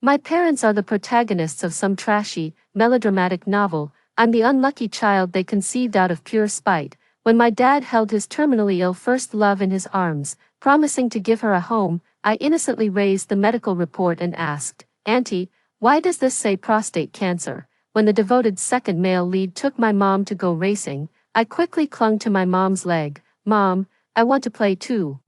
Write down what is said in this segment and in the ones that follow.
My parents are the protagonists of some trashy, melodramatic novel. I'm the unlucky child they conceived out of pure spite. When my dad held his terminally ill first love in his arms, promising to give her a home, I innocently raised the medical report and asked, "Auntie, why does this say prostate cancer?" When the devoted second male lead took my mom to go racing, I quickly clung to my mom's leg. "Mom, I want to play too."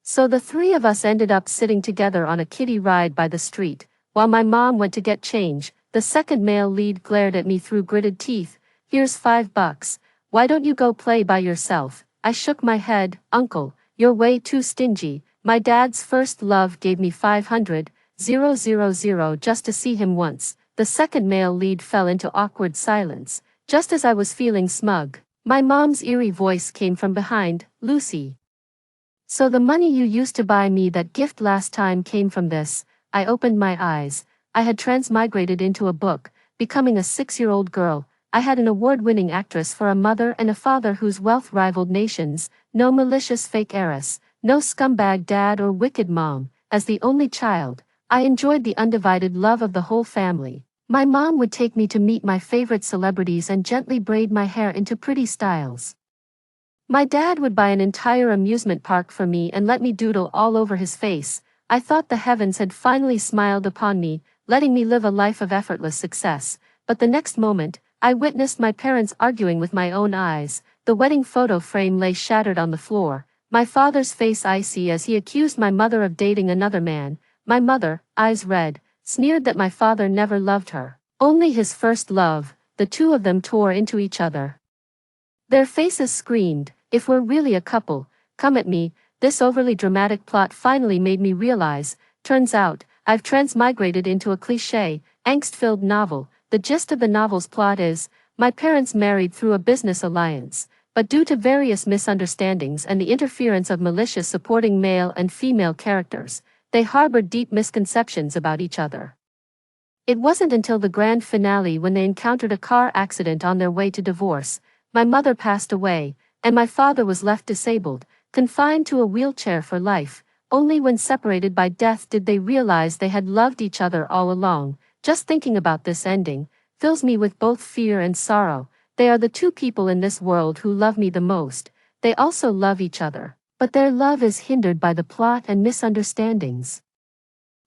So the three of us ended up sitting together on a kiddie ride by the street. While my mom went to get change, the second male lead glared at me through gritted teeth. "Here's $5. Why don't you go play by yourself?" I shook my head. "Uncle, you're way too stingy. My dad's first love gave me 500,000 just to see him once." The second male lead fell into awkward silence. Just as I was feeling smug, my mom's eerie voice came from behind. "Lucy. So the money you used to buy me that gift last time came from this." I opened my eyes. I had transmigrated into a book, becoming a 6-year-old girl. I had an award-winning actress for a mother and a father whose wealth rivaled nations, no malicious fake heiress, no scumbag dad or wicked mom. As the only child, I enjoyed the undivided love of the whole family. My mom would take me to meet my favorite celebrities and gently braid my hair into pretty styles. My dad would buy an entire amusement park for me and let me doodle all over his face. I thought the heavens had finally smiled upon me, letting me live a life of effortless success. But the next moment, I witnessed my parents arguing with my own eyes. The wedding photo frame lay shattered on the floor, my father's face icy as he accused my mother of dating another man. My mother, eyes red, sneered that my father never loved her, only his first love. The two of them tore into each other. Their faces screamed, "If we're really a couple, come at me." This overly dramatic plot finally made me realize, turns out, I've transmigrated into a cliché, angst-filled novel. The gist of the novel's plot is, my parents married through a business alliance, but due to various misunderstandings and the interference of malicious supporting male and female characters, they harbored deep misconceptions about each other. It wasn't until the grand finale when they encountered a car accident on their way to divorce. My mother passed away, and my father was left disabled, confined to a wheelchair for life. Only when separated by death did they realize they had loved each other all along. Just thinking about this ending fills me with both fear and sorrow. They are the two people in this world who love me the most. They also love each other, but their love is hindered by the plot and misunderstandings.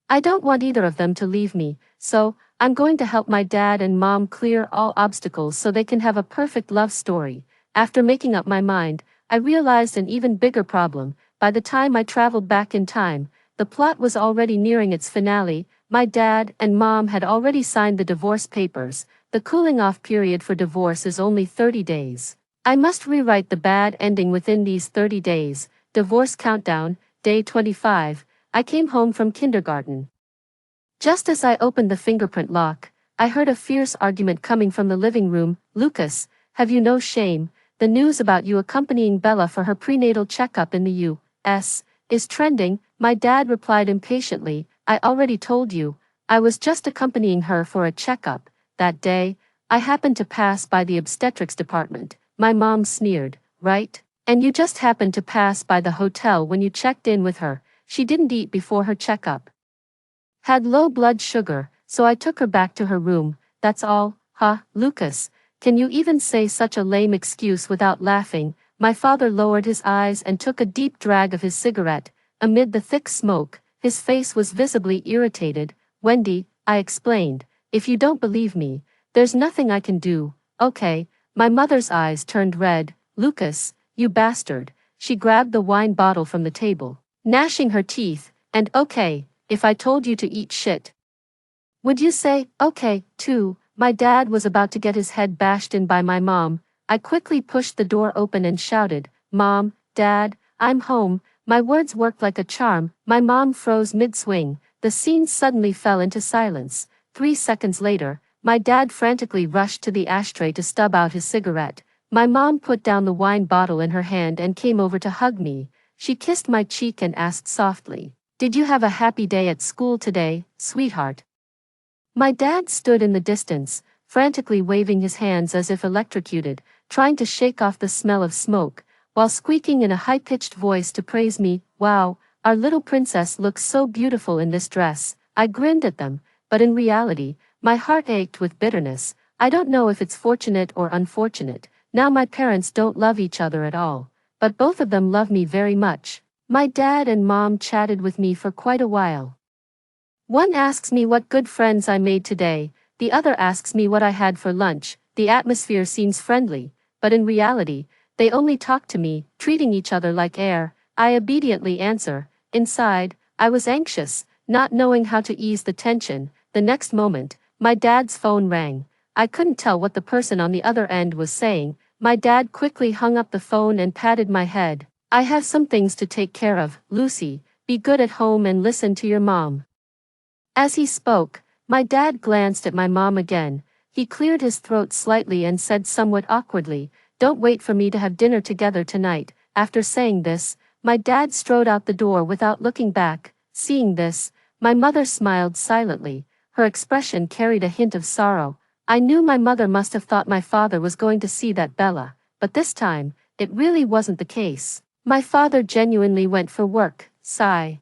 I don't want either of them to leave me, so I'm going to help my dad and mom clear all obstacles so they can have a perfect love story. After making up my mind, I realized an even bigger problem. By the time I traveled back in time, the plot was already nearing its finale. My dad and mom had already signed the divorce papers. The cooling-off period for divorce is only 30 days. I must rewrite the bad ending within these 30 days. Divorce countdown, day 25. I came home from kindergarten. Just as I opened the fingerprint lock, I heard a fierce argument coming from the living room. "Lucas, have you no shame? The news about you accompanying Bella for her prenatal checkup in the U.S. is trending." My dad replied impatiently, "I already told you, I was just accompanying her for a checkup." That day, I happened to pass by the obstetrics department. My mom sneered, "Right? And you just happened to pass by the hotel when you checked in with her. She didn't eat before her checkup. Had low blood sugar, so I took her back to her room. That's all." "Huh, Lucas, can you even say such a lame excuse without laughing?" My father lowered his eyes and took a deep drag of his cigarette. Amid the thick smoke, his face was visibly irritated. "Wendy," I explained, "if you don't believe me, there's nothing I can do." "Okay." My mother's eyes turned red. "Lucas, you bastard." She grabbed the wine bottle from the table, gnashing her teeth. "And okay, if I told you to eat shit, would you say, okay, too?" My dad was about to get his head bashed in by my mom. I quickly pushed the door open and shouted, "Mom, Dad, I'm home." My words worked like a charm. My mom froze mid-swing. The scene suddenly fell into silence. 3 seconds later, my dad frantically rushed to the ashtray to stub out his cigarette. My mom put down the wine bottle in her hand and came over to hug me. She kissed my cheek and asked softly, "Did you have a happy day at school today, sweetheart?" My dad stood in the distance, frantically waving his hands as if electrocuted, trying to shake off the smell of smoke, while squeaking in a high-pitched voice to praise me. "Wow, our little princess looks so beautiful in this dress." I grinned at them, but in reality, my heart ached with bitterness. I don't know if it's fortunate or unfortunate. Now my parents don't love each other at all, but both of them love me very much. My dad and mom chatted with me for quite a while. One asks me what good friends I made today, the other asks me what I had for lunch. The atmosphere seems friendly, but in reality, they only talk to me, treating each other like air. I obediently answer. Inside, I was anxious, not knowing how to ease the tension. The next moment, my dad's phone rang. I couldn't tell what the person on the other end was saying. My dad quickly hung up the phone and patted my head. I have some things to take care of, Lucy. Be good at home and listen to your mom. As he spoke, my dad glanced at my mom again. He cleared his throat slightly and said somewhat awkwardly, "Don't wait for me to have dinner together tonight." After saying this, my dad strode out the door without looking back. Seeing this, my mother smiled silently. Her expression carried a hint of sorrow. I knew my mother must have thought my father was going to see that Bella, but this time, it really wasn't the case. My father genuinely went for work. Sigh.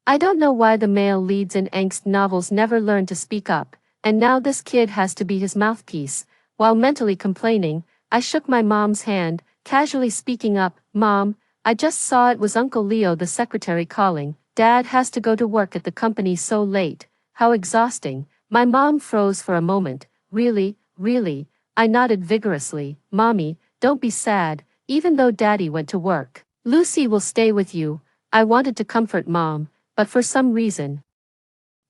I don't know why the male leads in angst novels never learn to speak up, and now this kid has to be his mouthpiece. While mentally complaining, I shook my mom's hand, casually speaking up. "Mom, I just saw it was Uncle Leo the secretary calling. Dad has to go to work at the company so late. How exhausting." My mom froze for a moment. Really? Really? I nodded vigorously. "Mommy, don't be sad, even though Daddy went to work. Lucy will stay with you." I wanted to comfort Mom, but for some reason,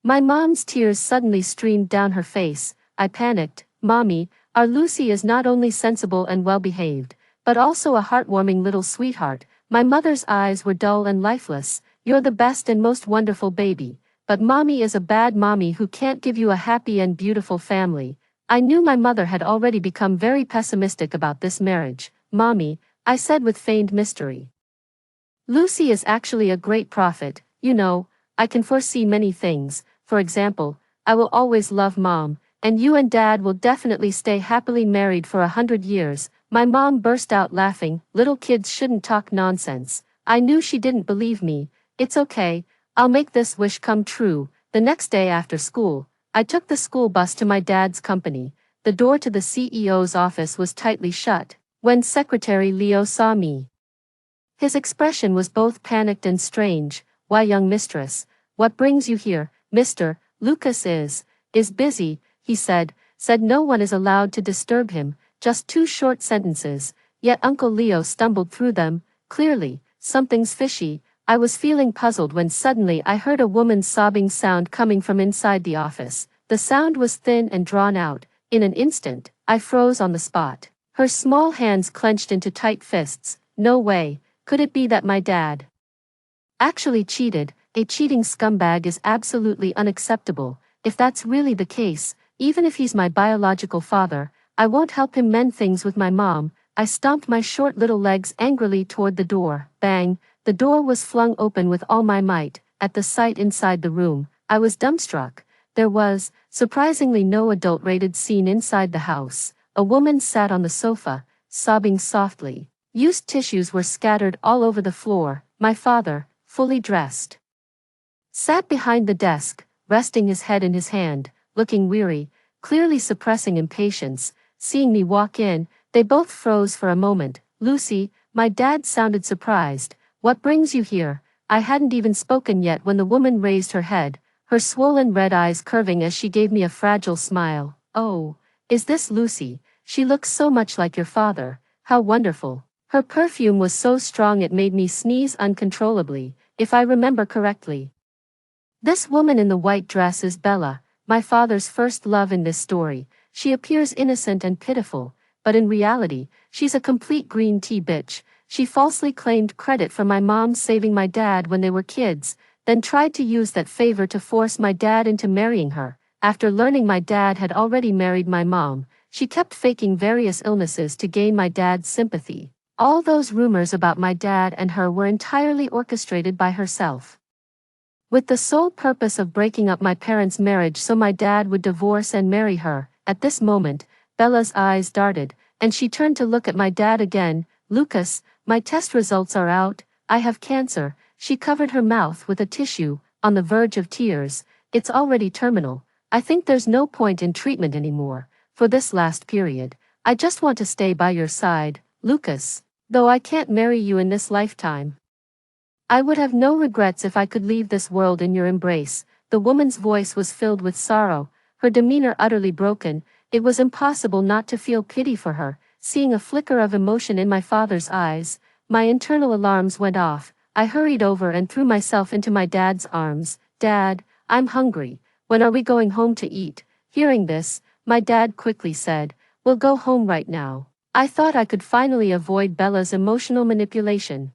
my mom's tears suddenly streamed down her face. I panicked. "Mommy, our Lucy is not only sensible and well-behaved, but also a heartwarming little sweetheart." My mother's eyes were dull and lifeless. "You're the best and most wonderful baby, but Mommy is a bad mommy who can't give you a happy and beautiful family." I knew my mother had already become very pessimistic about this marriage. "Mommy," I said with feigned mystery, "Lucy is actually a great prophet. You know, I can foresee many things. For example, I will always love Mom, and you and Dad will definitely stay happily married for 100 years. My mom burst out laughing. Little kids shouldn't talk nonsense. I knew she didn't believe me. "It's okay, I'll make this wish come true." The next day after school, I took the school bus to my dad's company. The door to the CEO's office was tightly shut. When Secretary Leo saw me, his expression was both panicked and strange. "Why, young mistress, what brings you here?" "Mr. Lucas is busy," he said no one is allowed to disturb him. Just two short sentences, yet Uncle Leo stumbled through them. Clearly, something's fishy. I was feeling puzzled when suddenly I heard a woman's sobbing sound coming from inside the office. The sound was thin and drawn out. In an instant, I froze on the spot. Her small hands clenched into tight fists. No way. Could it be that my dad actually cheated? A cheating scumbag is absolutely unacceptable. If that's really the case, even if he's my biological father, I won't help him mend things with my mom. I stomped my short little legs angrily toward the door. Bang! The door was flung open with all my might. At the sight inside the room, I was dumbstruck. There was, surprisingly, no adult-rated scene inside the house. A woman sat on the sofa, sobbing softly. Used tissues were scattered all over the floor. My father, fully dressed, sat behind the desk, resting his head in his hand, looking weary, clearly suppressing impatience. Seeing me walk in, they both froze for a moment. "Lucy," my dad sounded surprised. "What brings you here?" I hadn't even spoken yet when the woman raised her head, her swollen red eyes curving as she gave me a fragile smile. "Oh, is this Lucy? She looks so much like your father. How wonderful." Her perfume was so strong it made me sneeze uncontrollably. If I remember correctly, this woman in the white dress is Bella, my father's first love in this story. She appears innocent and pitiful, but in reality, she's a complete green tea bitch. She falsely claimed credit for my mom saving my dad when they were kids, then tried to use that favor to force my dad into marrying her. After learning my dad had already married my mom, she kept faking various illnesses to gain my dad's sympathy. All those rumors about my dad and her were entirely orchestrated by herself, with the sole purpose of breaking up my parents' marriage so my dad would divorce and marry her. At this moment, Bella's eyes darted, and she turned to look at my dad again. "Lucas, my test results are out. I have cancer." She covered her mouth with a tissue, on the verge of tears. it's already terminal. I think there's no point in treatment anymore. For this last period, I just want to stay by your side, Lucas. Though I can't marry you in this lifetime, I would have no regrets if I could leave this world in your embrace. The woman's voice was filled with sorrow, her demeanor utterly broken. It was impossible not to feel pity for her. Seeing a flicker of emotion in my father's eyes, my internal alarms went off. I hurried over and threw myself into my dad's arms. Dad, I'm hungry. When are we going home to eat? Hearing this, my dad quickly said, we'll go home right now. I thought I could finally avoid Bella's emotional manipulation.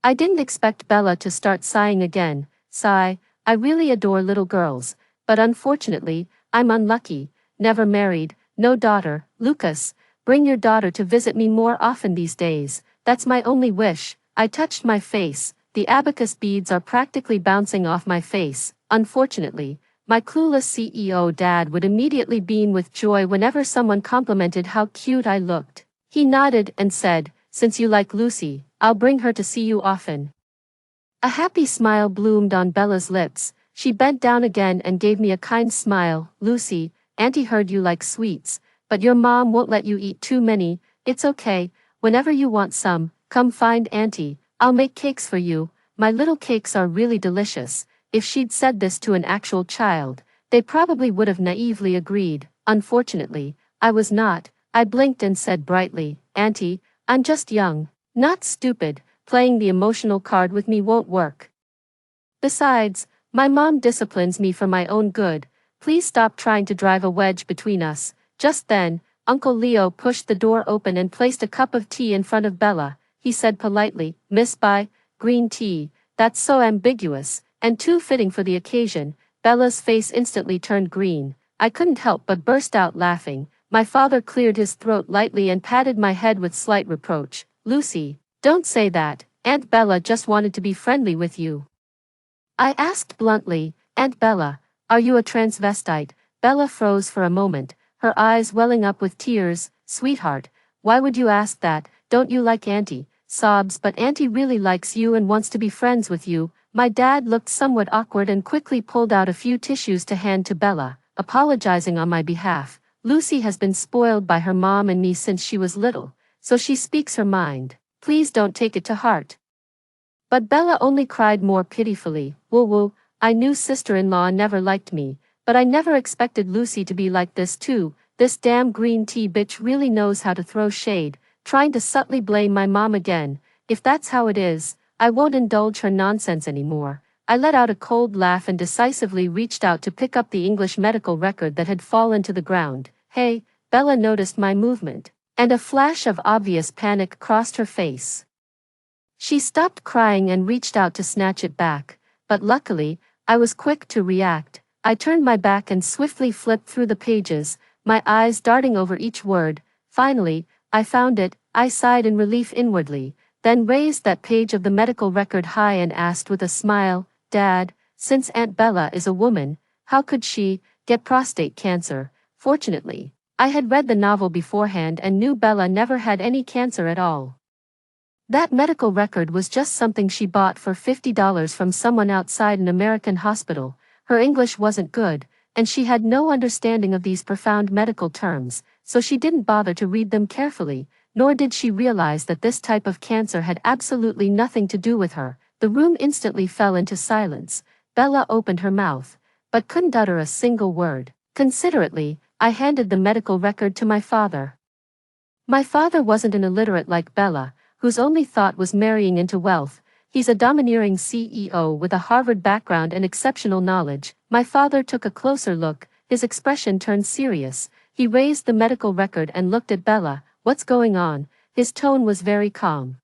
I didn't expect Bella to start sighing again. Sigh, I really adore little girls, but unfortunately, I'm unlucky, never married, no daughter. Lucas, bring your daughter to visit me more often these days. That's my only wish. I touched my face. The abacus beads are practically bouncing off my face. Unfortunately, my clueless CEO dad would immediately beam with joy whenever someone complimented how cute I looked. He nodded and said, since you like Lucy, I'll bring her to see you often. A happy smile bloomed on Bella's lips. She bent down again and gave me a kind smile. Lucy, Auntie heard you like sweets, but your mom won't let you eat too many. It's okay, whenever you want some, come find Auntie. I'll make cakes for you. My little cakes are really delicious. If she'd said this to an actual child, they probably would have naively agreed. Unfortunately, I was not. I blinked and said brightly, Auntie, I'm just young, not stupid. Playing the emotional card with me won't work. Besides, my mom disciplines me for my own good. Please stop trying to drive a wedge between us. Just then, Uncle Leo pushed the door open and placed a cup of tea in front of Bella. He said politely, Miss By, green tea. That's so ambiguous, and too fitting for the occasion. Bella's face instantly turned green. I couldn't help but burst out laughing. My father cleared his throat lightly and patted my head with slight reproach. Lucy, don't say that. Aunt Bella just wanted to be friendly with you. I asked bluntly, Aunt Bella, are you a transvestite? Bella froze for a moment, her eyes welling up with tears. Sweetheart, why would you ask that? Don't you like Auntie? Sobs, but Auntie really likes you and wants to be friends with you. My dad looked somewhat awkward and quickly pulled out a few tissues to hand to Bella, apologizing on my behalf. Lucy has been spoiled by her mom and me since she was little, so she speaks her mind. Please don't take it to heart. But Bella only cried more pitifully. Woo-woo, I knew sister-in-law never liked me, but I never expected Lucy to be like this too. This damn green tea bitch really knows how to throw shade, trying to subtly blame my mom again. If that's how it is, I won't indulge her nonsense anymore. I let out a cold laugh and decisively reached out to pick up the English medical record that had fallen to the ground. Hey, Bella noticed my movement, and a flash of obvious panic crossed her face. She stopped crying and reached out to snatch it back, but luckily, I was quick to react. I turned my back and swiftly flipped through the pages, my eyes darting over each word. Finally, I found it. I sighed in relief inwardly, then raised that page of the medical record high and asked with a smile, Dad, since Aunt Bella is a woman, how could she get prostate cancer? Fortunately, I had read the novel beforehand and knew Bella never had any cancer at all. That medical record was just something she bought for $50 from someone outside an American hospital. Her English wasn't good, and she had no understanding of these profound medical terms, so she didn't bother to read them carefully, nor did she realize that this type of cancer had absolutely nothing to do with her. The room instantly fell into silence. Bella opened her mouth, but couldn't utter a single word. Considerately, I handed the medical record to my father. My father wasn't an illiterate like Bella, whose only thought was marrying into wealth. He's a domineering CEO with a Harvard background and exceptional knowledge. My father took a closer look, his expression turned serious. He raised the medical record and looked at Bella. What's going on? His tone was very calm.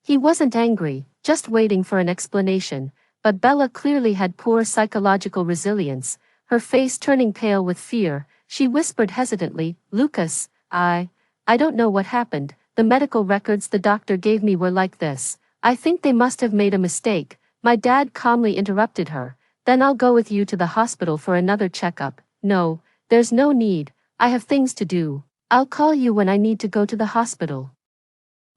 He wasn't angry, just waiting for an explanation, but Bella clearly had poor psychological resilience, her face turning pale with fear. She whispered hesitantly, Lucas, I don't know what happened. The medical records the doctor gave me were like this. I think they must have made a mistake. My dad calmly interrupted her. Then I'll go with you to the hospital for another checkup. No, there's no need. I have things to do. I'll call you when I need to go to the hospital.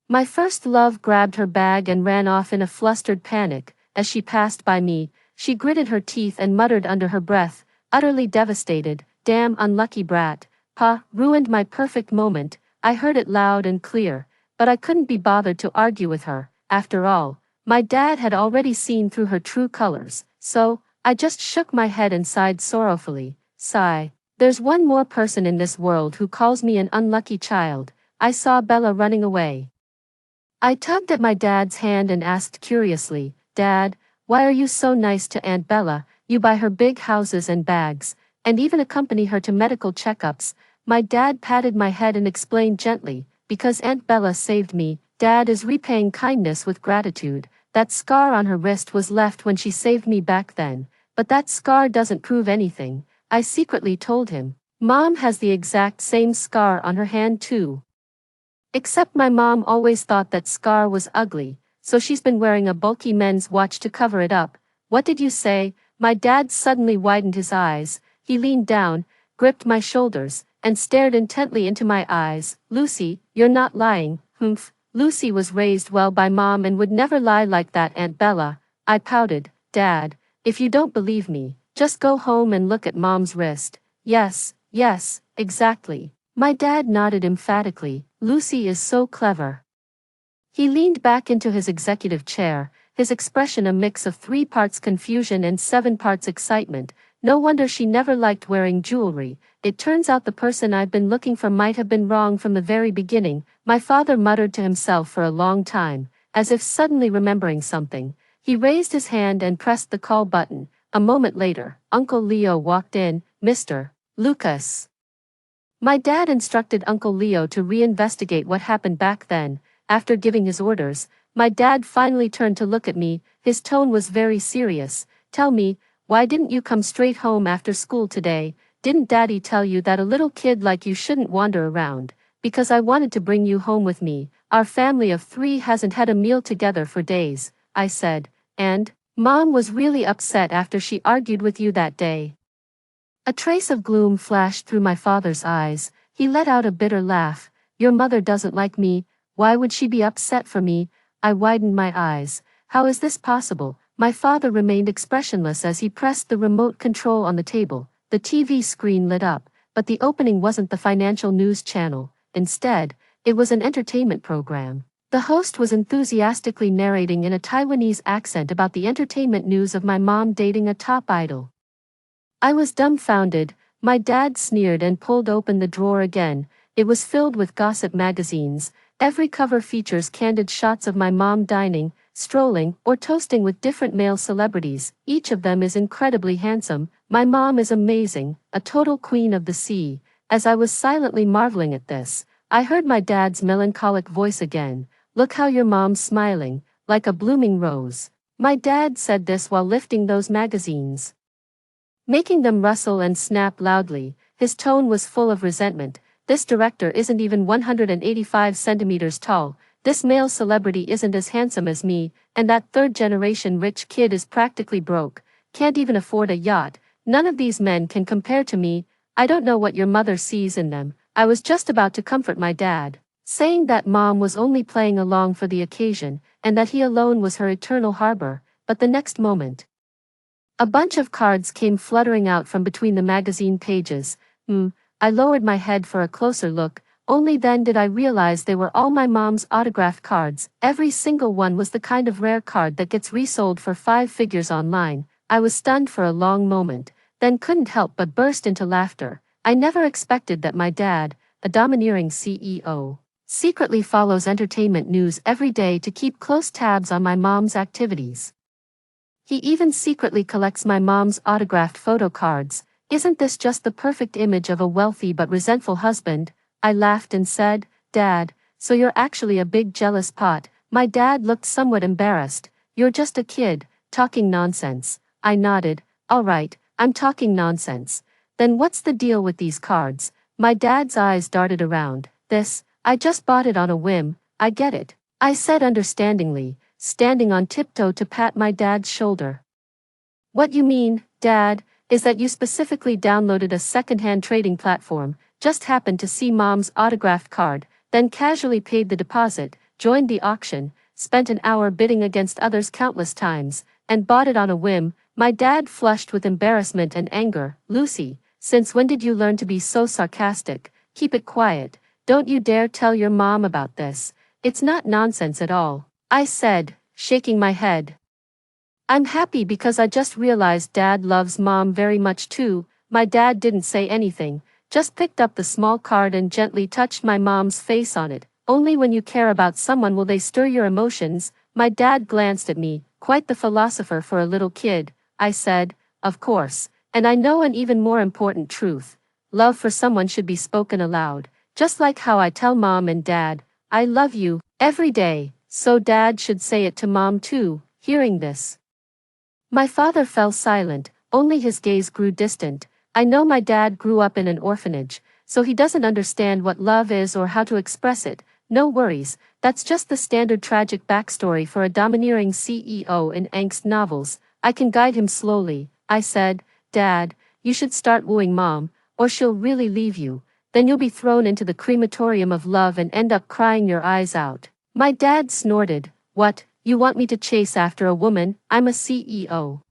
My first love grabbed her bag and ran off in a flustered panic. As she passed by me, She gritted her teeth and muttered under her breath, utterly devastated, "Damn unlucky brat, pa, ruined my perfect moment." I heard it loud and clear, but I couldn't be bothered to argue with her. After all, my dad had already seen through her true colors, so I just shook my head and sighed sorrowfully. Sigh. There's one more person in this world who calls me an unlucky child. I saw Bella running away. I tugged at my dad's hand and asked curiously, "Dad, why are you so nice to Aunt Bella? You buy her big houses and bags, and even accompany her to medical checkups." My dad patted my head and explained gently, "Because Aunt Bella saved me. Dad is repaying kindness with gratitude. That scar on her wrist was left when she saved me back then, but that scar doesn't prove anything," I secretly told him. "Mom has the exact same scar on her hand too. Except my mom always thought that scar was ugly, so she's been wearing a bulky men's watch to cover it up." "What did you say?" My dad suddenly widened his eyes. He leaned down, gripped my shoulders, and stared intently into my eyes. "Lucy, you're not lying." "Humph. Lucy was raised well by mom and would never lie like that, Aunt Bella." I pouted. "Dad, if you don't believe me, just go home and look at mom's wrist." Yes, exactly." My dad nodded emphatically. "Lucy is so clever." He leaned back into his executive chair, his expression a mix of 3 parts confusion and 7 parts excitement. "No wonder she never liked wearing jewelry. It turns out the person I've been looking for might have been wrong from the very beginning." My father muttered to himself for a long time, as if suddenly remembering something. He raised his hand and pressed the call button. A moment later, Uncle Leo walked in. "Mr. Lucas." My dad instructed Uncle Leo to reinvestigate what happened back then. After giving his orders, my dad finally turned to look at me. His tone was very serious. "Tell me, why didn't you come straight home after school today? Didn't Daddy tell you that a little kid like you shouldn't wander around?" "Because I wanted to bring you home with me. Our family of 3 hasn't had a meal together for days," I said. "And Mom was really upset after she argued with you that day." A trace of gloom flashed through my father's eyes. He let out a bitter laugh. "Your mother doesn't like me. Why would she be upset for me?" I widened my eyes. "How is this possible?" My father remained expressionless as he pressed the remote control on the table. The TV screen lit up, but the opening wasn't the financial news channel. Instead, it was an entertainment program. The host was enthusiastically narrating in a Taiwanese accent about the entertainment news of my mom dating a top idol. I was dumbfounded. My dad sneered and pulled open the drawer again. It was filled with gossip magazines. Every cover features candid shots of my mom dining, strolling, or toasting with different male celebrities. Each of them is incredibly handsome. My mom is amazing, a total queen of the sea. As I was silently marveling at this, I heard my dad's melancholic voice again. "Look how your mom's smiling, like a blooming rose." My dad said this while lifting those magazines, making them rustle and snap loudly. His tone was full of resentment. "This director isn't even 185 centimeters tall. This male celebrity isn't as handsome as me, and that third-generation rich kid is practically broke, can't even afford a yacht. None of these men can compare to me. I don't know what your mother sees in them." I was just about to comfort my dad, saying that mom was only playing along for the occasion, and that he alone was her eternal harbor, but the next moment, a bunch of cards came fluttering out from between the magazine pages. I lowered my head for a closer look. Only then did I realize they were all my mom's autographed cards. Every single one was the kind of rare card that gets resold for 5 figures online. I was stunned for a long moment, then couldn't help but burst into laughter. I never expected that my dad, a domineering CEO, secretly follows entertainment news every day to keep close tabs on my mom's activities. He even secretly collects my mom's autographed photo cards. Isn't this just the perfect image of a wealthy but resentful husband? I laughed and said, "Dad, so you're actually a big jealous pot." My dad looked somewhat embarrassed. "You're just a kid, talking nonsense." I nodded. "All right, I'm talking nonsense. Then what's the deal with these cards?" My dad's eyes darted around. I just bought it on a whim." "I get it," I said understandingly, standing on tiptoe to pat my dad's shoulder. "What you mean, Dad, is that you specifically downloaded a second-hand trading platform, just happened to see mom's autographed card, then casually paid the deposit, joined the auction, spent an hour bidding against others countless times, and bought it on a whim." My dad flushed with embarrassment and anger. Lucy, since when did you learn to be so sarcastic? Keep it quiet. Don't you dare tell your mom about this. It's not nonsense at all, I said, shaking my head. I'm happy because I just realized Dad loves Mom very much too. My dad didn't say anything, just picked up the small card and gently touched my mom's face on it. Only when you care about someone will they stir your emotions. My dad glanced at me, quite the philosopher for a little kid. I said, of course, and I know an even more important truth. Love for someone should be spoken aloud, just like how I tell Mom and Dad, I love you, every day, so Dad should say it to Mom too. Hearing this, my father fell silent, only his gaze grew distant. I know my dad grew up in an orphanage, so he doesn't understand what love is or how to express it. No worries, that's just the standard tragic backstory for a domineering CEO in angst novels. I can guide him slowly. I said, Dad, you should start wooing Mom, or she'll really leave you. Then you'll be thrown into the crematorium of love and end up crying your eyes out. My dad snorted. What? You want me to chase after a woman? I'm a CEO.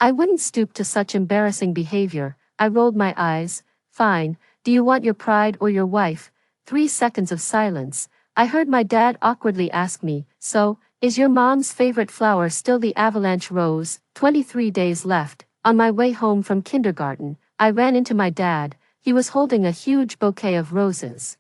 I wouldn't stoop to such embarrassing behavior. I rolled my eyes. Fine, do you want your pride or your wife? 3 seconds of silence. I heard my dad awkwardly ask me, so, is your mom's favorite flower still the avalanche rose? 23 days left. On my way home from kindergarten, I ran into my dad. He was holding a huge bouquet of roses.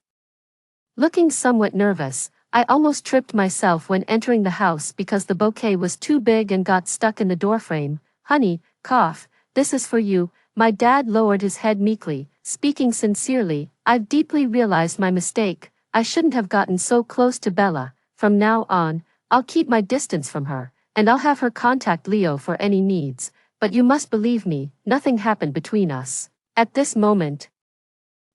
Looking somewhat nervous, I almost tripped myself when entering the house because the bouquet was too big and got stuck in the doorframe. Honey, cough, this is for you. My dad lowered his head meekly, speaking sincerely. I've deeply realized my mistake. I shouldn't have gotten so close to Bella. From now on, I'll keep my distance from her, and I'll have her contact Leo for any needs. But you must believe me, nothing happened between us. At this moment,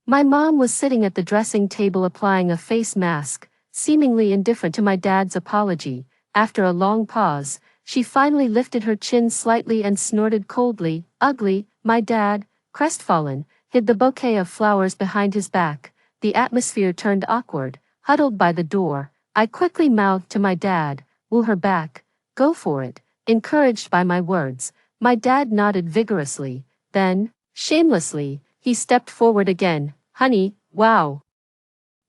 my mom was sitting at the dressing table applying a face mask, seemingly indifferent to my dad's apology. After a long pause, she finally lifted her chin slightly and snorted coldly. Ugly. My dad, crestfallen, hid the bouquet of flowers behind his back. The atmosphere turned awkward. Huddled by the door, I quickly mouthed to my dad, woo her back. Go for it. Encouraged by my words, my dad nodded vigorously. Then, shamelessly, he stepped forward again. Honey, wow.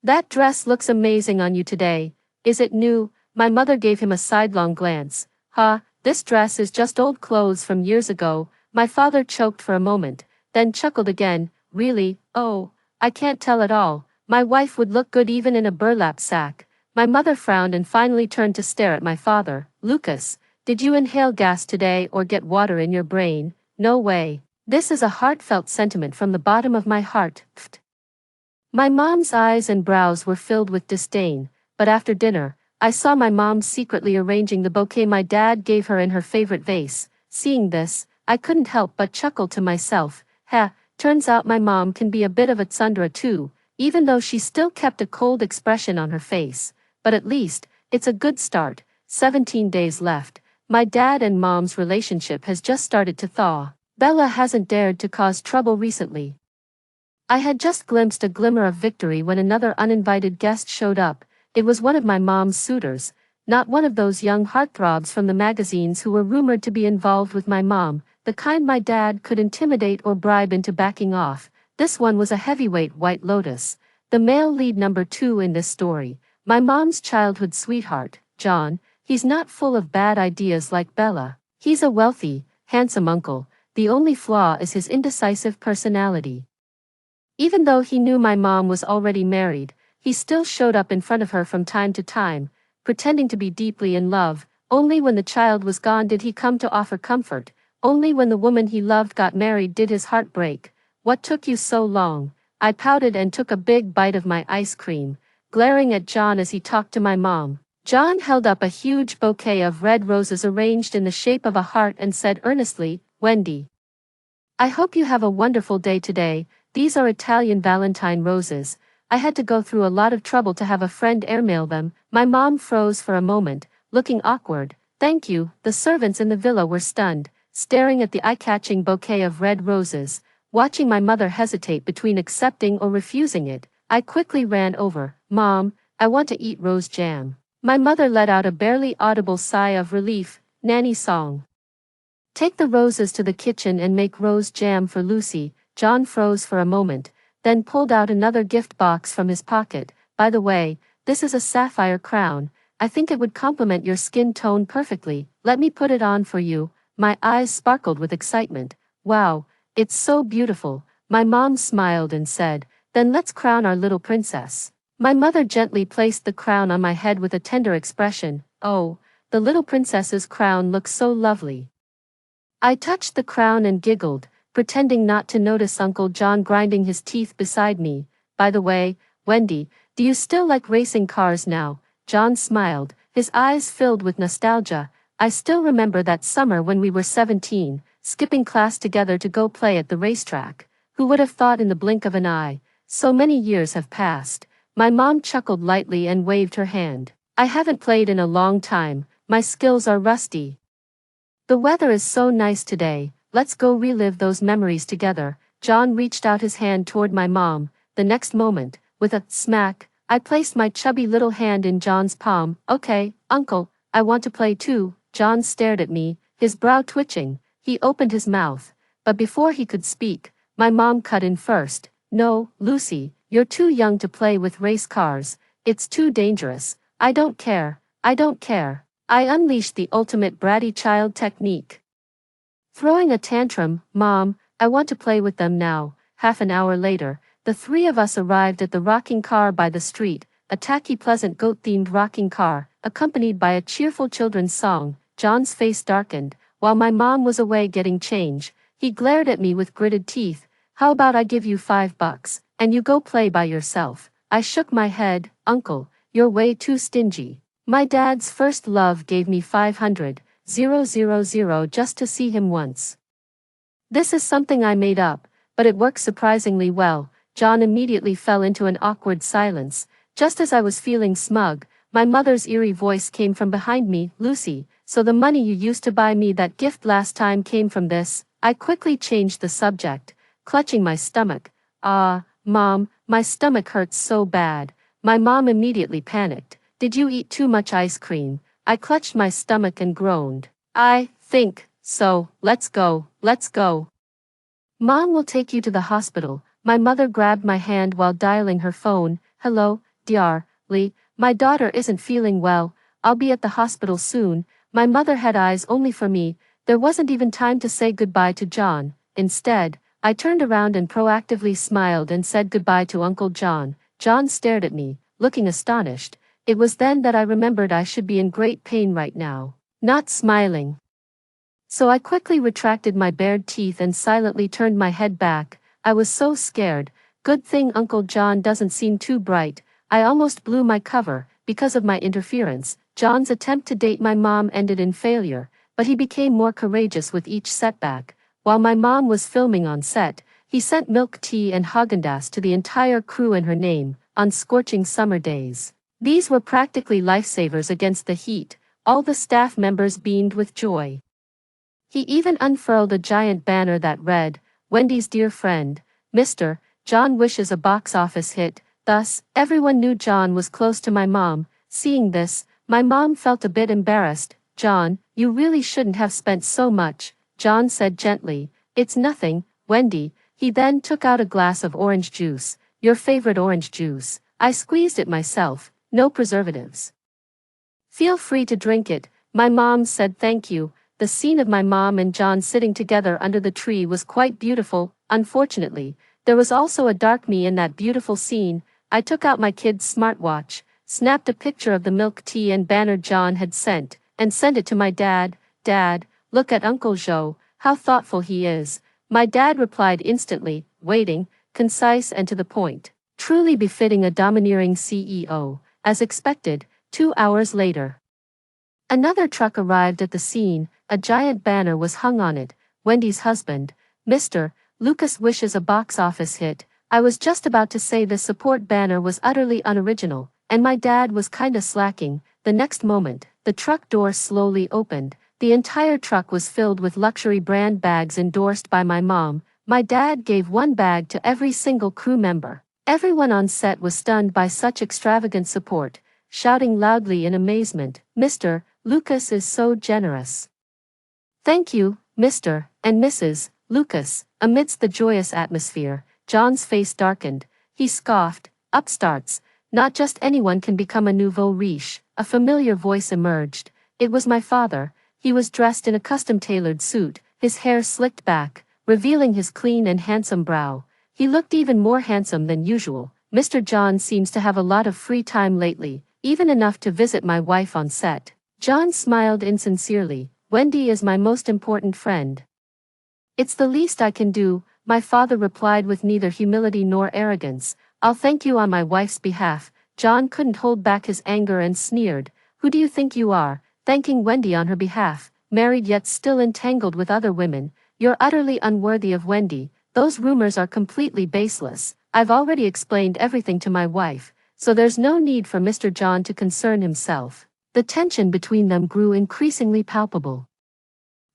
That dress looks amazing on you today. Is it new? My mother gave him a sidelong glance. This dress is just old clothes from years ago. My father choked for a moment, then chuckled again. Really? Oh, I can't tell at all. My wife would look good even in a burlap sack. My mother frowned and finally turned to stare at my father. Lucas, did you inhale gas today or get water in your brain? No way. This is a heartfelt sentiment from the bottom of my heart. Pfft. My mom's eyes and brows were filled with disdain, but after dinner, I saw my mom secretly arranging the bouquet my dad gave her in her favorite vase. Seeing this, I couldn't help but chuckle to myself. Turns out my mom can be a bit of a tsundere too, even though she still kept a cold expression on her face. But at least, it's a good start. 17 days left. My dad and mom's relationship has just started to thaw. Bella hasn't dared to cause trouble recently. I had just glimpsed a glimmer of victory when another uninvited guest showed up. It was one of my mom's suitors, not one of those young heartthrobs from the magazines who were rumored to be involved with my mom, the kind my dad could intimidate or bribe into backing off. This one was a heavyweight White Lotus, the male lead number 2 in this story, my mom's childhood sweetheart, John. He's not full of bad ideas like Bella. He's a wealthy, handsome uncle. The only flaw is his indecisive personality. Even though he knew my mom was already married, he still showed up in front of her from time to time, pretending to be deeply in love. Only when the child was gone did he come to offer comfort. Only when the woman he loved got married did his heart break. What took you so long? I pouted and took a big bite of my ice cream, glaring at John as he talked to my mom. John held up a huge bouquet of red roses arranged in the shape of a heart and said earnestly, Wendy, I hope you have a wonderful day today. These are Italian Valentine roses. I had to go through a lot of trouble to have a friend airmail them. My mom froze for a moment, looking awkward. Thank you. The servants in the villa were stunned, staring at the eye-catching bouquet of red roses. Watching my mother hesitate between accepting or refusing it, I quickly ran over. Mom, I want to eat rose jam. My mother let out a barely audible sigh of relief. Nanny song. Take the roses to the kitchen and make rose jam for Lucy. John froze for a moment, then pulled out another gift box from his pocket. By the way, this is a sapphire crown. I think it would complement your skin tone perfectly. Let me put it on for you. My eyes sparkled with excitement. Wow, it's so beautiful. My mom smiled and said, then let's crown our little princess. My mother gently placed the crown on my head with a tender expression. Oh, the little princess's crown looks so lovely. I touched the crown and giggled, pretending not to notice Uncle John grinding his teeth beside me. By the way, Wendy, do you still like racing cars now? John smiled, his eyes filled with nostalgia. I still remember that summer when we were 17, skipping class together to go play at the racetrack. Who would have thought in the blink of an eye? So many years have passed. My mom chuckled lightly and waved her hand. I haven't played in a long time. My skills are rusty. The weather is so nice today. Let's go relive those memories together. John reached out his hand toward my mom. The next moment, with a smack, I placed my chubby little hand in John's palm. Okay, Uncle, I want to play too. John stared at me, his brow twitching. He opened his mouth, but before he could speak, my mom cut in first. No, Lucy, you're too young to play with race cars. It's too dangerous. I don't care. I don't care. I unleashed the ultimate bratty child technique. Throwing a tantrum, Mom, I want to play with them now. Half an hour later, the three of us arrived at the rocking car by the street, a tacky pleasant goat-themed rocking car, accompanied by a cheerful children's song. John's face darkened. While my mom was away getting change, he glared at me with gritted teeth. How about I give you $5, and you go play by yourself? I shook my head. Uncle, you're way too stingy. My dad's first love gave me 500,000 just to see him once. This is something I made up, but it works surprisingly well. John immediately fell into an awkward silence. Just as I was feeling smug, my mother's eerie voice came from behind me. Lucy, so the money you used to buy me that gift last time came from this? I quickly changed the subject, clutching my stomach. Mom, my stomach hurts so bad. My mom immediately panicked. Did you eat too much ice cream? I clutched my stomach and groaned. I think so. Let's go. Let's go. Mom will take you to the hospital. My mother grabbed my hand while dialing her phone. Hello, Dr. Lee. My daughter isn't feeling well. I'll be at the hospital soon. My mother had eyes only for me. There wasn't even time to say goodbye to John. Instead, I turned around and proactively smiled and said goodbye to Uncle John. John stared at me, looking astonished. It was then that I remembered I should be in great pain right now, not smiling. So I quickly retracted my bared teeth and silently turned my head back. I was so scared. Good thing Uncle John doesn't seem too bright. I almost blew my cover, because of my interference. John's attempt to date my mom ended in failure, but he became more courageous with each setback. While my mom was filming on set, he sent milk tea and Haagen-Dazs to the entire crew in her name, on scorching summer days. These were practically lifesavers against the heat. All the staff members beamed with joy. He even unfurled a giant banner that read, Wendy's dear friend, Mr. John wishes a box office hit. Thus, everyone knew John was close to my mom. Seeing this, my mom felt a bit embarrassed. John, you really shouldn't have spent so much, John said gently. It's nothing, Wendy. He then took out a glass of orange juice. Your favorite orange juice. I squeezed it myself. No preservatives. Feel free to drink it. My mom said thank you. The scene of my mom and John sitting together under the tree was quite beautiful. Unfortunately, there was also a dark me in that beautiful scene. I took out my kid's smartwatch, snapped a picture of the milk tea and banner John had sent, and sent it to my dad. Dad, look at Uncle Joe, how thoughtful he is. My dad replied instantly, waiting, concise and to the point. Truly befitting a domineering CEO. As expected, 2 hours later, another truck arrived at the scene. A giant banner was hung on it. Wendy's husband, Mr. Lucas wishes a box office hit. I was just about to say the support banner was utterly unoriginal, and my dad was kinda slacking. The next moment, the truck door slowly opened. The entire truck was filled with luxury brand bags endorsed by my mom. My dad gave one bag to every single crew member. Everyone on set was stunned by such extravagant support, shouting loudly in amazement, Mr. Lucas is so generous. Thank you, Mr. and Mrs. Lucas. Amidst the joyous atmosphere, John's face darkened. He scoffed, "Upstarts. Not just anyone can become a nouveau riche." A familiar voice emerged. It was my father. He was dressed in a custom-tailored suit, his hair slicked back, revealing his clean and handsome brow. He looked even more handsome than usual. "Mr. John seems to have a lot of free time lately, even enough to visit my wife on set." John smiled insincerely. "Wendy is my most important friend." "It's the least I can do," my father replied with neither humility nor arrogance. "I'll thank you on my wife's behalf." John couldn't hold back his anger and sneered. "Who do you think you are, thanking Wendy on her behalf? Married yet still entangled with other women. You're utterly unworthy of Wendy. Those rumors are completely baseless. I've already explained everything to my wife, so there's no need for Mr. John to concern himself." The tension between them grew increasingly palpable.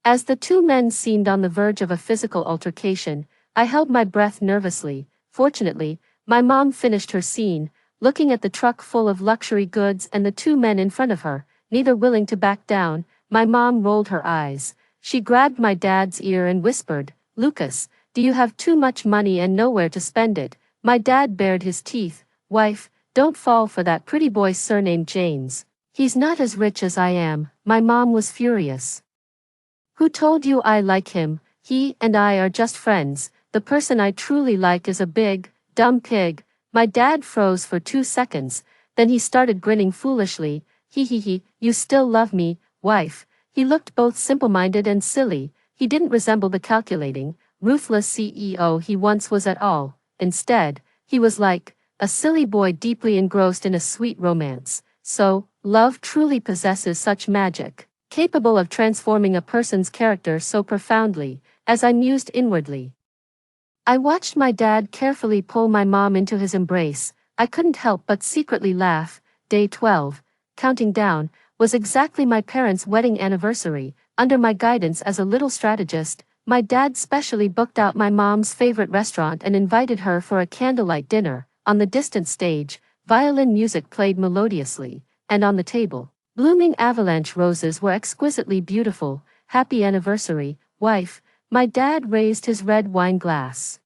As the two men seemed on the verge of a physical altercation, I held my breath nervously. Fortunately, my mom finished her scene, looking at the truck full of luxury goods and the two men in front of her, neither willing to back down. My mom rolled her eyes. She grabbed my dad's ear and whispered, "Lucas, do you have too much money and nowhere to spend it?" My dad bared his teeth. "Wife, don't fall for that pretty boy's surname James. He's not as rich as I am." My mom was furious. "Who told you I like him? He and I are just friends. The person I truly like is a big, dumb pig." My dad froze for 2 seconds, then he started grinning foolishly. He, "You still love me, wife." He looked both simple-minded and silly. He didn't resemble the calculating, ruthless CEO he once was at all. Instead, he was like a silly boy deeply engrossed in a sweet romance. So, love truly possesses such magic, capable of transforming a person's character so profoundly, as I mused inwardly. I watched my dad carefully pull my mom into his embrace. I couldn't help but secretly laugh. Day 12, counting down, was exactly my parents' wedding anniversary. Under my guidance as a little strategist, my dad specially booked out my mom's favorite restaurant and invited her for a candlelight dinner. On the distant stage, violin music played melodiously, and on the table, blooming avalanche roses were exquisitely beautiful. "Happy anniversary, wife." My dad raised his red wine glass,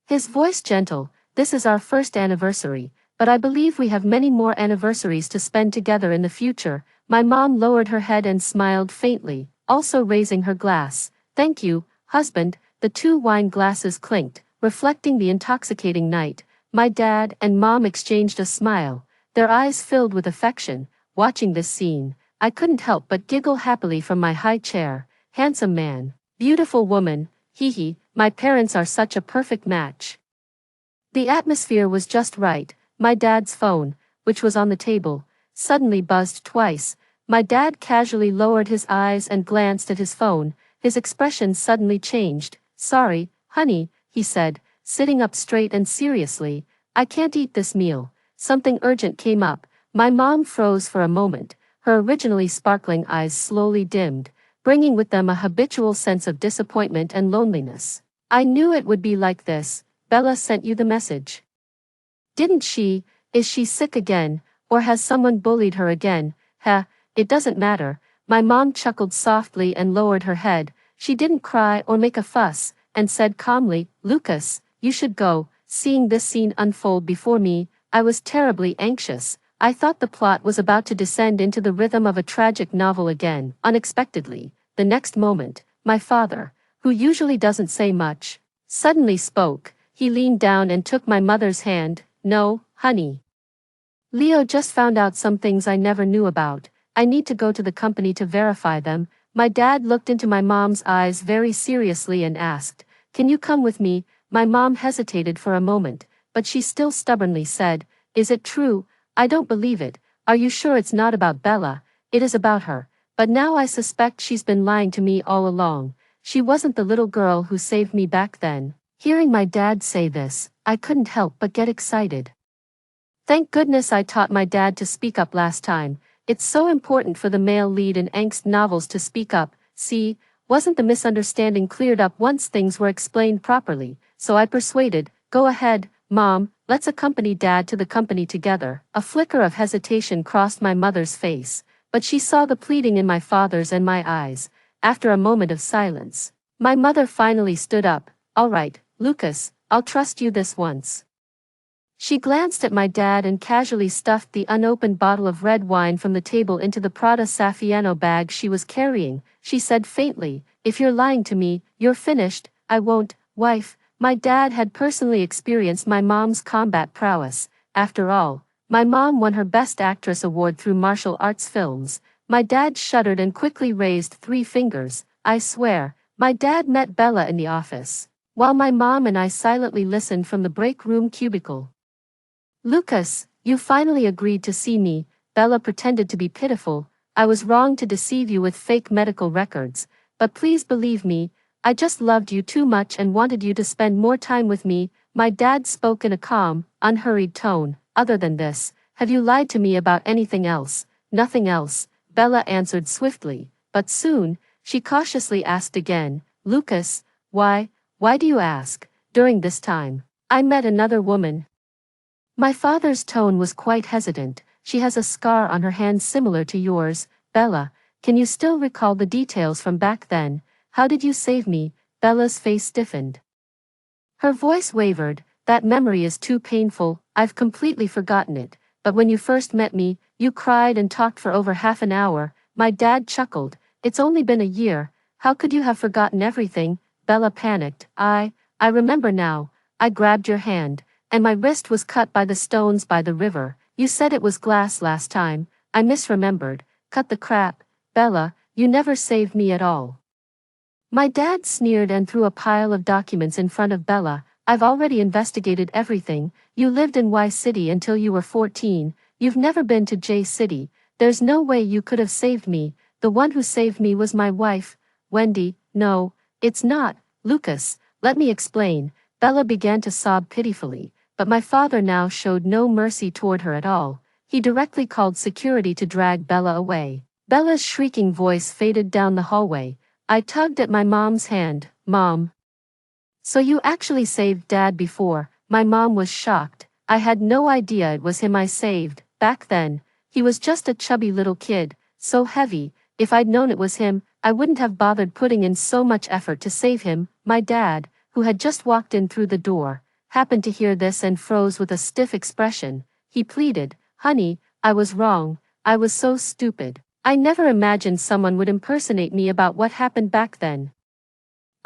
his voice gentle. "This is our first anniversary, but I believe we have many more anniversaries to spend together in the future." My mom lowered her head and smiled faintly, also raising her glass. "Thank you, husband." The two wine glasses clinked, reflecting the intoxicating night. My dad and mom exchanged a smile, their eyes filled with affection. Watching this scene, I couldn't help but giggle happily from my high chair. Handsome man, beautiful woman, my parents are such a perfect match. The atmosphere was just right. My dad's phone, which was on the table, suddenly buzzed twice. My dad casually lowered his eyes and glanced at his phone. His expression suddenly changed. "Sorry, honey," he said, sitting up straight and seriously. "I can't eat this meal. Something urgent came up." My mom froze for a moment. Her originally sparkling eyes slowly dimmed, bringing with them a habitual sense of disappointment and loneliness. "I knew it would be like this. Bella sent you the message, didn't she? Is she sick again, or has someone bullied her again?" It doesn't matter." My mom chuckled softly and lowered her head. She didn't cry or make a fuss, and said calmly, "Lucas, you should go." Seeing this scene unfold before me, I was terribly anxious. I thought the plot was about to descend into the rhythm of a tragic novel again. Unexpectedly, the next moment, my father, who usually doesn't say much, suddenly spoke. He leaned down and took my mother's hand. "No, honey. Leo just found out some things I never knew about. I need to go to the company to verify them." My dad looked into my mom's eyes very seriously and asked, "Can you come with me?" My mom hesitated for a moment, but she still stubbornly said, "Is it true? I don't believe it. Are you sure it's not about Bella?" "It is about her, but now I suspect she's been lying to me all along. She wasn't the little girl who saved me back then." Hearing my dad say this, I couldn't help but get excited. Thank goodness I taught my dad to speak up last time. It's so important for the male lead in angst novels to speak up. See, wasn't the misunderstanding cleared up once things were explained properly? So I persuaded, "Go ahead, Mom, let's accompany Dad to the company together." A flicker of hesitation crossed my mother's face, but she saw the pleading in my father's and my eyes. after a moment of silence. My mother finally stood up. All right, Lucas, I'll trust you this once. She glanced at my dad and casually stuffed the unopened bottle of red wine from the table into the Prada Saffiano bag she was carrying. She said faintly, if you're lying to me, you're finished. I won't, wife. My dad had personally experienced my mom's combat prowess. After all, my mom won her Best Actress award through martial arts films. My dad shuddered and quickly raised 3 fingers. I swear, my dad met Bella in the office, while my mom and I silently listened from the break room cubicle. Lucas, you finally agreed to see me. Bella pretended to be pitiful. I was wrong to deceive you with fake medical records, but please believe me, I just loved you too much and wanted you to spend more time with me. My dad spoke in a calm, unhurried tone. Other than this, have you lied to me about anything else? Nothing else, Bella answered swiftly, but soon, she cautiously asked again, Lucas, why do you ask? During this time, I met another woman. My father's tone was quite hesitant. She has a scar on her hand similar to yours. Bella, can you still recall the details from back then? How did you save me? Bella's face stiffened. Her voice wavered. That memory is too painful, I've completely forgotten it. But when you first met me, you cried and talked for over half an hour. My dad chuckled. It's only been a year. How could you have forgotten everything? Bella panicked. I remember now. I grabbed your hand, and my wrist was cut by the stones by the river. You said it was glass last time. I misremembered. Cut the crap. Bella, you never saved me at all. My dad sneered and threw a pile of documents in front of Bella. I've already investigated everything. You lived in Y City until you were 14. You've never been to J City. There's no way you could have saved me. The one who saved me was my wife, Wendy. No, it's not. Lucas, let me explain. Bella began to sob pitifully, but my father now showed no mercy toward her at all. He directly called security to drag Bella away. Bella's shrieking voice faded down the hallway. I tugged at my mom's hand. Mom. So you actually saved Dad before? My mom was shocked. I had no idea it was him I saved. Back then, he was just a chubby little kid, so heavy. If I'd known it was him, I wouldn't have bothered putting in so much effort to save him. My dad, who had just walked in through the door, happened to hear this and froze with a stiff expression. He pleaded, Honey, I was wrong. I was so stupid. I never imagined someone would impersonate me about what happened back then.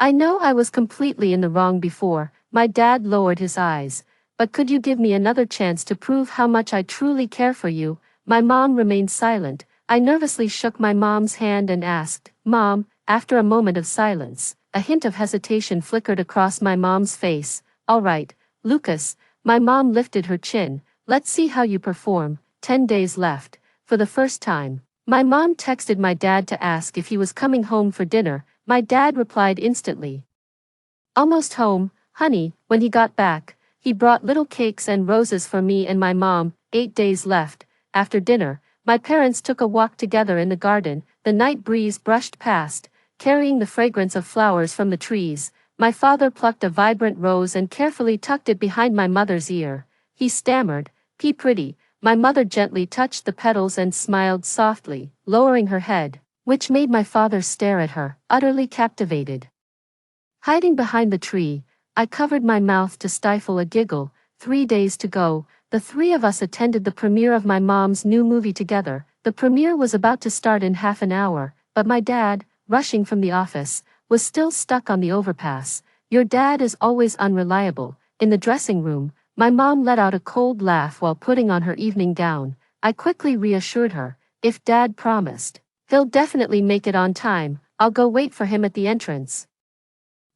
I know I was completely in the wrong before. My dad lowered his eyes. But could you give me another chance to prove how much I truly care for you? My mom remained silent. I nervously shook my mom's hand and asked, Mom, after a moment of silence, a hint of hesitation flickered across my mom's face. All right, Lucas, my mom lifted her chin. Let's see how you perform. 10 days left. For the first time, my mom texted my dad to ask if he was coming home for dinner. My dad replied instantly. Almost home, honey. When he got back, he brought little cakes and roses for me and my mom. 8 days left. After dinner, my parents took a walk together in the garden. The night breeze brushed past, carrying the fragrance of flowers from the trees. My father plucked a vibrant rose and carefully tucked it behind my mother's ear. He stammered, "Be pretty." My mother gently touched the petals and smiled softly, lowering her head, which made my father stare at her, utterly captivated. Hiding behind the tree, I covered my mouth to stifle a giggle. 3 days to go. The 3 of us attended the premiere of my mom's new movie together. The premiere was about to start in half an hour, but my dad, rushing from the office, was still stuck on the overpass. Your dad is always unreliable. In the dressing room, my mom let out a cold laugh while putting on her evening gown. I quickly reassured her, if Dad promised, he'll definitely make it on time. I'll go wait for him at the entrance.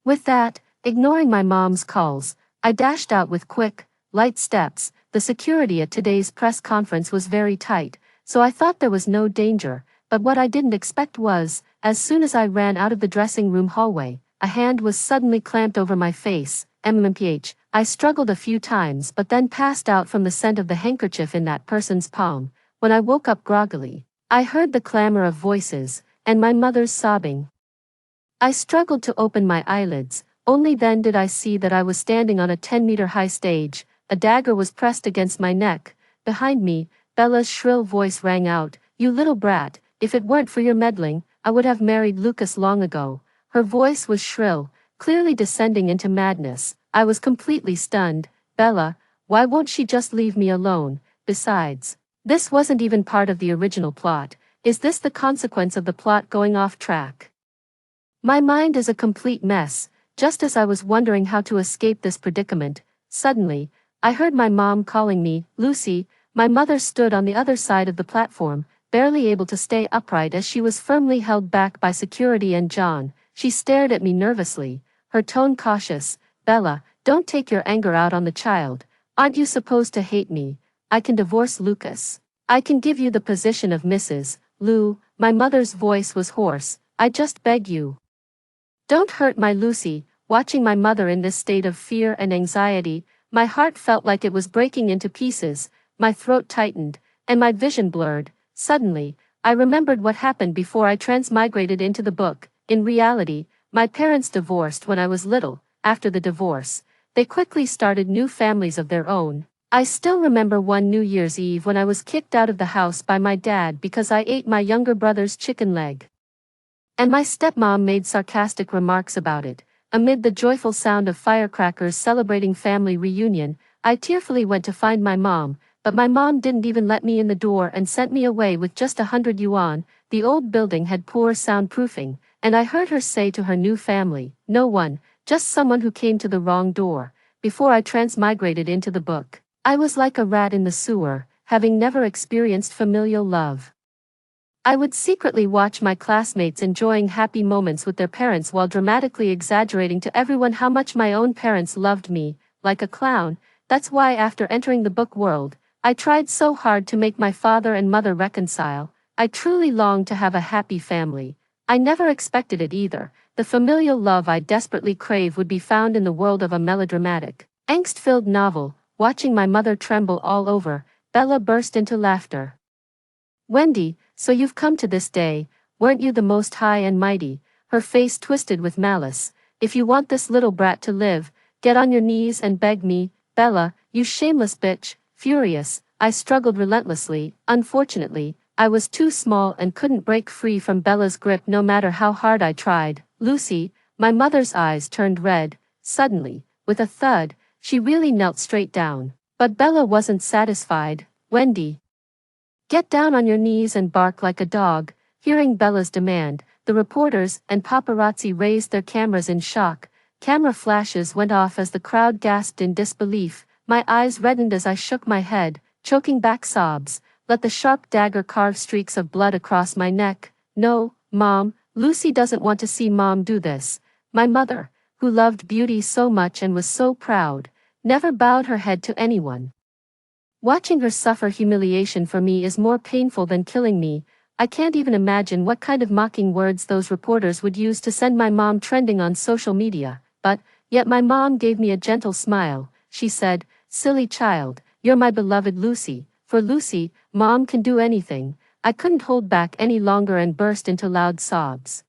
With that, ignoring my mom's calls, I dashed out with quick, light steps. The security at today's press conference was very tight, so I thought there was no danger, but what I didn't expect was, as soon as I ran out of the dressing room hallway, a hand was suddenly clamped over my face. mom.He. I struggled a few times but then passed out from the scent of the handkerchief in that person's palm. When I woke up groggily, I heard the clamor of voices, and my mother's sobbing. I struggled to open my eyelids. Only then did I see that I was standing on a 10-meter-high stage. A dagger was pressed against my neck. Behind me, Bella's shrill voice rang out, "You little brat, if it weren't for your meddling, I would have married Lucas long ago. Her voice was shrill, clearly descending into madness. I was completely stunned. Bella, why won't she just leave me alone? Besides, this wasn't even part of the original plot. Is this the consequence of the plot going off track? My mind is a complete mess. Just as I was wondering how to escape this predicament, suddenly, I heard my mom calling me, Lucy. My mother stood on the other side of the platform, barely able to stay upright as she was firmly held back by security and John. She stared at me nervously, her tone cautious. Bella, don't take your anger out on the child. Aren't you supposed to hate me? I can divorce Lucas. I can give you the position of Mrs. Lou. My mother's voice was hoarse. I just beg you. Don't hurt my Lucy. Watching my mother in this state of fear and anxiety, my heart felt like it was breaking into pieces, my throat tightened, and my vision blurred. Suddenly, I remembered what happened before I transmigrated into the book. In reality, my parents divorced when I was little. After the divorce, they quickly started new families of their own. I still remember one New Year's Eve when I was kicked out of the house by my dad because I ate my younger brother's chicken leg. And my stepmom made sarcastic remarks about it. Amid the joyful sound of firecrackers celebrating family reunion, I tearfully went to find my mom, but my mom didn't even let me in the door and sent me away with just 100 yuan. The old building had poor soundproofing, and I heard her say to her new family, no one, just someone who came to the wrong door. Before I transmigrated into the book, I was like a rat in the sewer, having never experienced familial love. I would secretly watch my classmates enjoying happy moments with their parents while dramatically exaggerating to everyone how much my own parents loved me, like a clown. That's why after entering the book world, I tried so hard to make my father and mother reconcile. I truly longed to have a happy family. I never expected it either. The familial love I desperately crave would be found in the world of a melodramatic, angst-filled novel. Watching my mother tremble all over, Bella burst into laughter. Wendy, so you've come to this day, weren't you the most high and mighty? Her face twisted with malice. If you want this little brat to live, get on your knees and beg me. Bella, you shameless bitch. Furious, I struggled relentlessly. Unfortunately, I was too small and couldn't break free from Bella's grip no matter how hard I tried. Lucy, my mother's eyes turned red. Suddenly, with a thud, she really knelt straight down. But Bella wasn't satisfied. Wendy, get down on your knees and bark like a dog. Hearing Bella's demand, the reporters and paparazzi raised their cameras in shock. Camera flashes went off as the crowd gasped in disbelief. My eyes reddened as I shook my head, choking back sobs. Let the sharp dagger carve streaks of blood across my neck. No, Mom, Lucy doesn't want to see Mom do this. My mother, who loved beauty so much and was so proud, never bowed her head to anyone. Watching her suffer humiliation for me is more painful than killing me. I can't even imagine what kind of mocking words those reporters would use to send my mom trending on social media. But, yet my mom gave me a gentle smile. She said, silly child, you're my beloved Lucy. For Lucy, Mom can do anything. I couldn't hold back any longer and burst into loud sobs.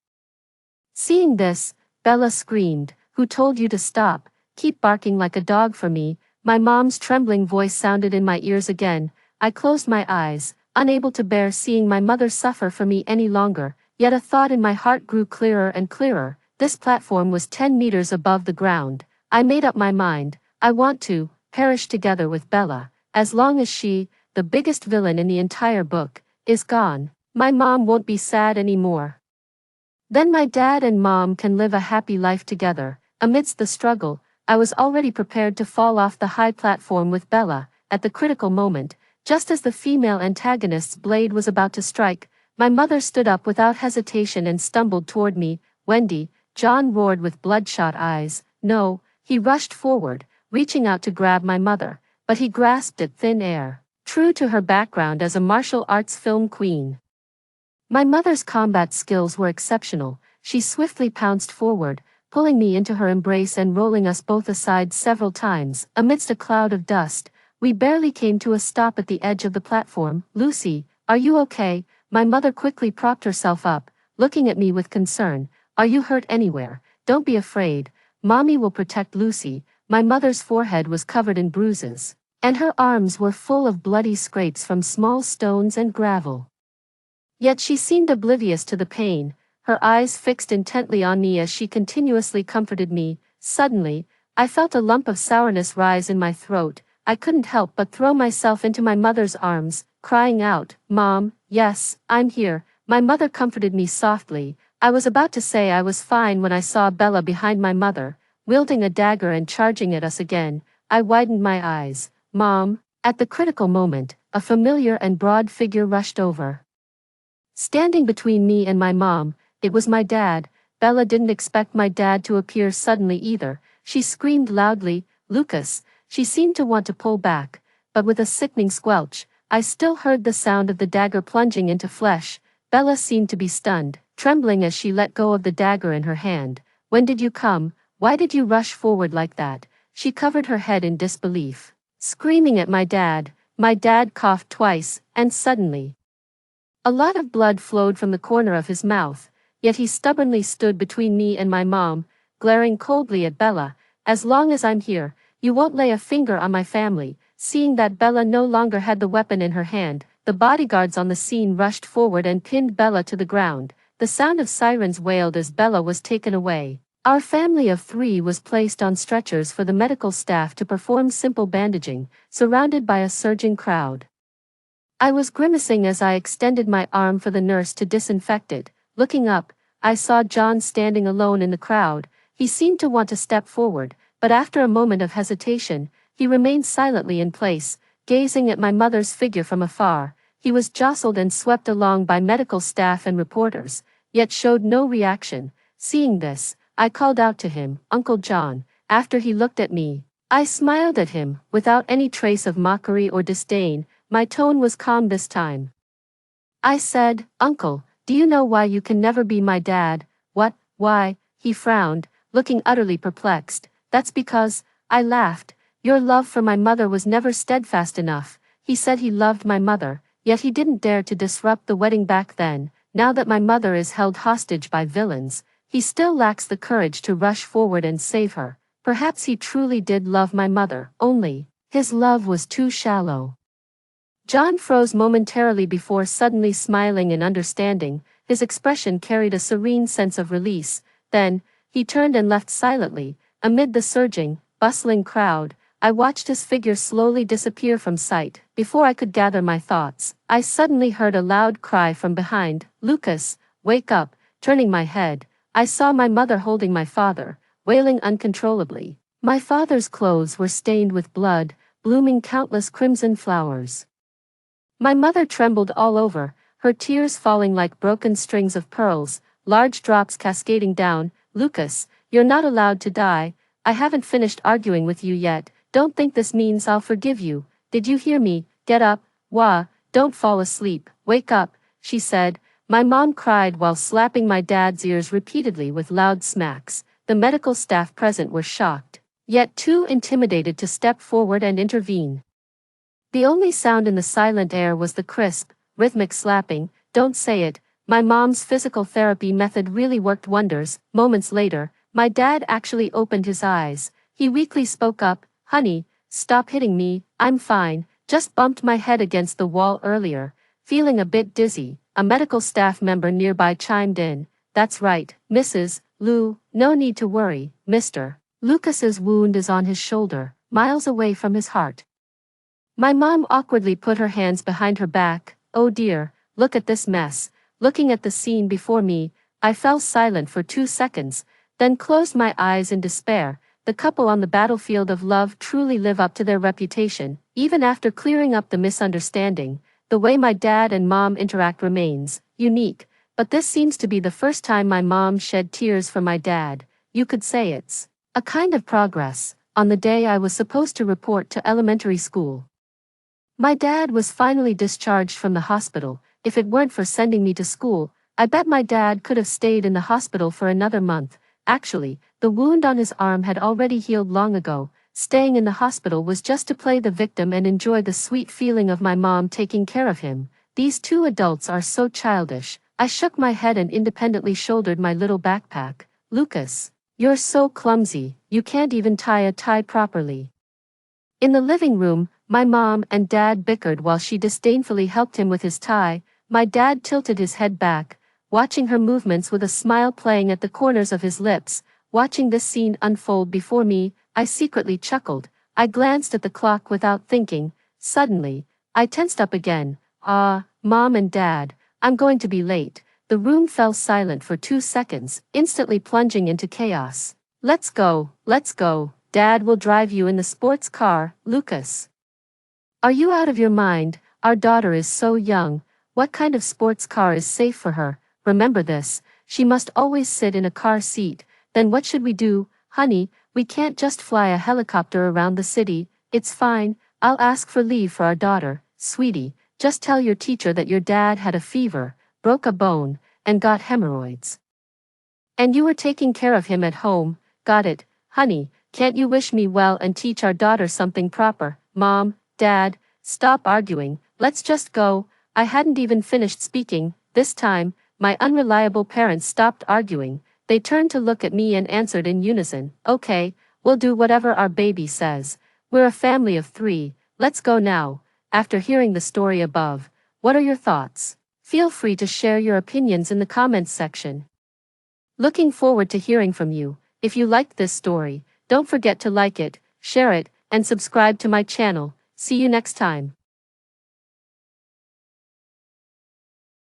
Seeing this, Bella screamed, who told you to stop? Keep barking like a dog for me. My mom's trembling voice sounded in my ears again. I closed my eyes, unable to bear seeing my mother suffer for me any longer, yet a thought in my heart grew clearer and clearer. This platform was 10 meters above the ground. I made up my mind. I want to perish together with Bella. As long as she, the biggest villain in the entire book, is gone, my mom won't be sad anymore. Then my dad and mom can live a happy life together. Amidst the struggle, I was already prepared to fall off the high platform with Bella. At the critical moment, just as the female antagonist's blade was about to strike, my mother stood up without hesitation and stumbled toward me. Wendy, John roared with bloodshot eyes. No, he rushed forward, reaching out to grab my mother, but he grasped at thin air, true to her background as a martial arts film queen. My mother's combat skills were exceptional. She swiftly pounced forward, pulling me into her embrace and rolling us both aside several times. Amidst a cloud of dust, we barely came to a stop at the edge of the platform. Lucy, are you okay? My mother quickly propped herself up, looking at me with concern. Are you hurt anywhere? Don't be afraid. Mommy will protect Lucy. My mother's forehead was covered in bruises, and her arms were full of bloody scrapes from small stones and gravel. Yet she seemed oblivious to the pain. her eyes fixed intently on me as she continuously comforted me. Suddenly, I felt a lump of sourness rise in my throat. I couldn't help but throw myself into my mother's arms, crying out, "Mom, yes, I'm here." My mother comforted me softly. I was about to say I was fine when I saw Bella behind my mother, wielding a dagger and charging at us again. I widened my eyes. "Mom." At the critical moment, a familiar and broad figure rushed over. Standing between me and my mom, it was my dad. Bella didn't expect my dad to appear suddenly either. She screamed loudly, "Lucas." She seemed to want to pull back, but with a sickening squelch, I still heard the sound of the dagger plunging into flesh. Bella seemed to be stunned, trembling as she let go of the dagger in her hand. "When did you come? Why did you rush forward like that?" She covered her head in disbelief, screaming at my dad. My dad coughed twice, and suddenly, a lot of blood flowed from the corner of his mouth, yet he stubbornly stood between me and my mom, glaring coldly at Bella. "As long as I'm here, you won't lay a finger on my family." Seeing that Bella no longer had the weapon in her hand, the bodyguards on the scene rushed forward and pinned Bella to the ground. The sound of sirens wailed as Bella was taken away. Our family of 3 was placed on stretchers for the medical staff to perform simple bandaging, surrounded by a surging crowd. I was grimacing as I extended my arm for the nurse to disinfect it. Looking up, I saw John standing alone in the crowd. He seemed to want to step forward, but after a moment of hesitation, he remained silently in place, gazing at my mother's figure from afar. He was jostled and swept along by medical staff and reporters, yet showed no reaction. Seeing this, I called out to him, "Uncle John." After he looked at me, I smiled at him, without any trace of mockery or disdain. My tone was calm this time. I said, "Uncle, do you know why you can never be my dad?" "What, why?" He frowned, looking utterly perplexed. "That's because," I laughed, "your love for my mother was never steadfast enough." He said he loved my mother, yet he didn't dare to disrupt the wedding back then. Now that my mother is held hostage by villains, he still lacks the courage to rush forward and save her. Perhaps he truly did love my mother, only, his love was too shallow. John froze momentarily before suddenly smiling in understanding. His expression carried a serene sense of release. Then, he turned and left silently. Amid the surging, bustling crowd, I watched his figure slowly disappear from sight. Before I could gather my thoughts, I suddenly heard a loud cry from behind, "Lucas, wake up!" Turning my head, I saw my mother holding my father, wailing uncontrollably. My father's clothes were stained with blood, blooming countless crimson flowers. My mother trembled all over, her tears falling like broken strings of pearls, large drops cascading down. "Lucas, you're not allowed to die. I haven't finished arguing with you yet. Don't think this means I'll forgive you. Did you hear me? Get up, Wah, don't fall asleep. Wake up," she said. My mom cried while slapping my dad's ears repeatedly with loud smacks. The medical staff present were shocked, yet too intimidated to step forward and intervene. The only sound in the silent air was the crisp, rhythmic slapping. "Don't say it." My mom's physical therapy method really worked wonders. Moments later, my dad actually opened his eyes. He weakly spoke up, "Honey, stop hitting me. I'm fine, just bumped my head against the wall earlier, feeling a bit dizzy." A medical staff member nearby chimed in, "That's right, Mrs. Lou, no need to worry, Mr. Lucas's wound is on his shoulder, miles away from his heart." My mom awkwardly put her hands behind her back. "Oh dear, look at this mess." Looking at the scene before me, I fell silent for 2 seconds, then closed my eyes in despair. The couple on the battlefield of love truly live up to their reputation. Even after clearing up the misunderstanding, the way my dad and mom interact remains unique, but this seems to be the first time my mom shed tears for my dad. You could say it's a kind of progress. On the day I was supposed to report to elementary school, my dad was finally discharged from the hospital. If it weren't for sending me to school, I bet my dad could have stayed in the hospital for another month. Actually, the wound on his arm had already healed long ago. Staying in the hospital was just to play the victim and enjoy the sweet feeling of my mom taking care of him. These 2 adults are so childish. I shook my head and independently shouldered my little backpack. "Lucas, you're so clumsy, you can't even tie a tie properly." In the living room, my mom and dad bickered while she disdainfully helped him with his tie. My dad tilted his head back, watching her movements with a smile playing at the corners of his lips. Watching this scene unfold before me, I secretly chuckled. I glanced at the clock without thinking. Suddenly, I tensed up again. Mom and Dad, I'm going to be late. The room fell silent for 2 seconds, instantly plunging into chaos. Let's go, let's go. Dad will drive you in the sports car, Lucas. Are you out of your mind? Our daughter is so young. What kind of sports car is safe for her? Remember this, she must always sit in a car seat. Then what should we do, honey? We can't just fly a helicopter around the city. It's fine, I'll ask for leave for our daughter. Sweetie, just tell your teacher that your dad had a fever, broke a bone, and got hemorrhoids. And you were taking care of him at home. Got it, honey. Can't you wish me well and teach our daughter something proper? Mom, Dad, stop arguing, let's just go. I hadn't even finished speaking. This time, my unreliable parents stopped arguing. They turned to look at me and answered in unison. Okay, we'll do whatever our baby says. We're a family of 3, let's go now. After hearing the story above, what are your thoughts? Feel free to share your opinions in the comments section. Looking forward to hearing from you. If you liked this story, don't forget to like it, share it, and subscribe to my channel. See you next time.